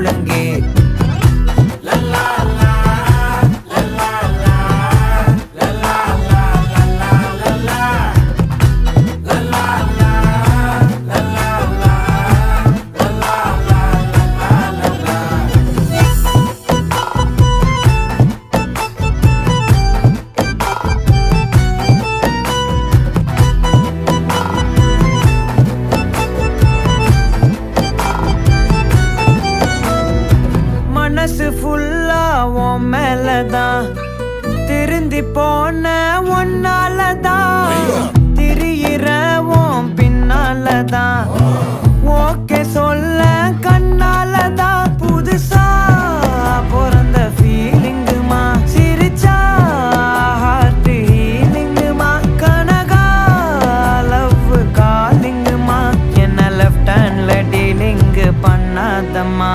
முழங்கே. மனசு ஃபுல்லா உன் மேலதான், திருந்தி போன ஒன்னாலதான், திரியிற உன் பின்னாலதான், ஓகே சொல்ல கண்ணாலதான். புதுசா பிறந்த ஃபீலிங்குமா, சிரிச்சா ஹார்ட் ஹீலிங்குமா, கனகா லவ் காலிங்குமா, என்ன லெஃப்ட் ஹேண்ட்ல டீலிங் பண்ணாதம்மா.